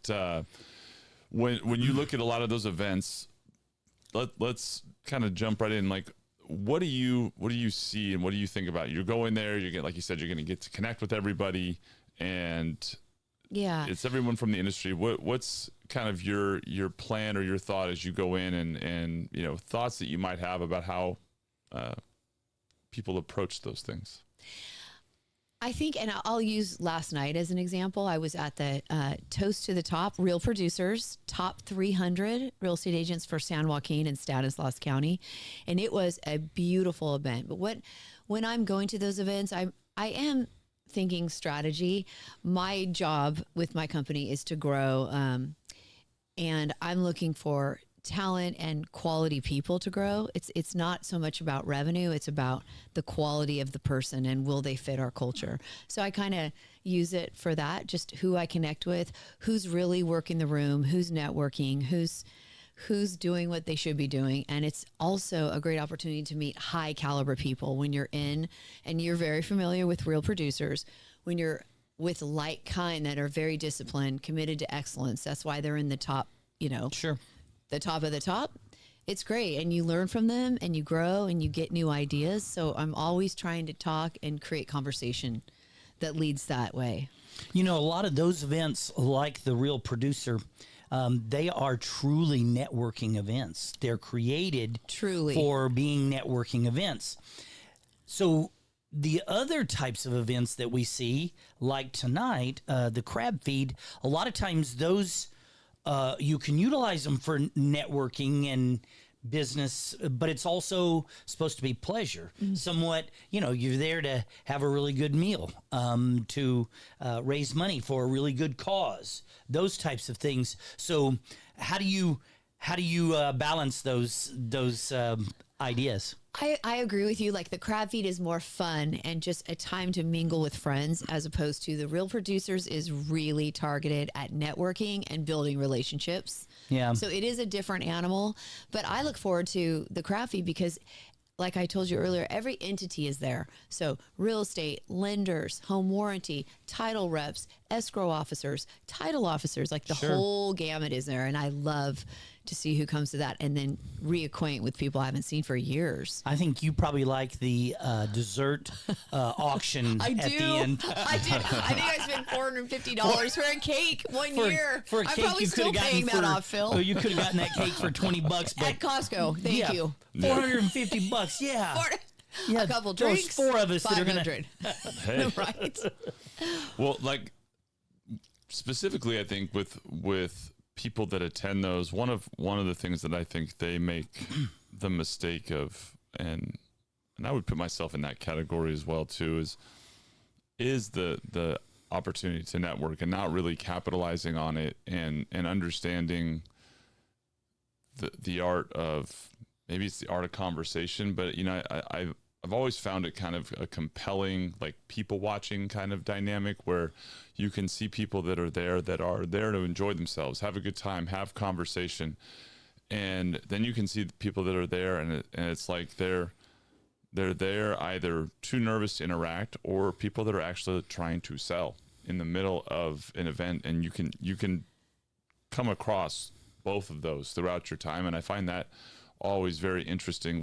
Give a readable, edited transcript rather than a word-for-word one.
But when you look at a lot of those events, let's kind of jump right in. Like, what do you see and what do you think about? You're going there, like you said, you're going to get to connect with everybody, and it's everyone from the industry. What's kind of your plan or your thought as you go in, and thoughts that you might have about how people approach those things? I think, and I'll use last night as an example. I was at the Toast to the Top, Real Producers, top 300 real estate agents for San Joaquin and Stanislaus County. And it was a beautiful event. But when I'm going to those events, I am thinking strategy. My job with my company is to grow. And I'm looking for talent and quality people to grow. It's not so much about revenue. It's about the quality of the person and will they fit our culture. So I kind of use it for that, just who I connect with, who's really working the room, who's networking, who's doing what they should be doing. And it's also a great opportunity to meet high caliber people when you're in, and you're very familiar with Real Producers, when you're with like kind that are very disciplined, committed to excellence. That's why they're in the top, Sure. The top of the top. It's great. And you learn from them and you grow and you get new ideas. So I'm always trying to talk and create conversation that leads that way. A lot of those events, like the Real Producer, they are truly networking events. They're created for being networking events. So the other types of events that we see, like tonight, the crab feed, a lot of times those you can utilize them for networking and business, but it's also supposed to be pleasure. Somewhat, you're there to have a really good meal, to raise money for a really good cause, those types of things. So how do you balance those ideas? I agree with you. Like, the crab feed is more fun and just a time to mingle with friends, as opposed to the Real Producers is really targeted at networking and building relationships. Yeah. So it is a different animal, but I look forward to the crab feed because, like I told you earlier, every entity is there. So real estate, lenders, home warranty, title reps, escrow officers, title officers, like the whole gamut is there. And I love to see who comes to that and then reacquaint with people I haven't seen for years. I think you probably like the dessert auction at the end. I did. I think I spent $450 for a cake one year. For a I'm cake probably you could still have paying gotten that off, Phil. Oh, you could have gotten that cake for $20, but at Costco. Thank you. $450. Yeah. A couple drinks. There's 4 of us that are gonna. Hey. Right. Well, like, specifically, I think with people that attend those, one of the things that I think they make the mistake of, and I would put myself in that category as well too, is the opportunity to network and not really capitalizing on it and understanding the art of, maybe it's the art of conversation, but I've always found it kind of a compelling, like, people watching kind of dynamic where you can see people that are there to enjoy themselves, have a good time, have conversation. And then you can see the people that are there and it's like they're there either too nervous to interact or people that are actually trying to sell in the middle of an event. And you can come across both of those throughout your time. And I find that always very interesting.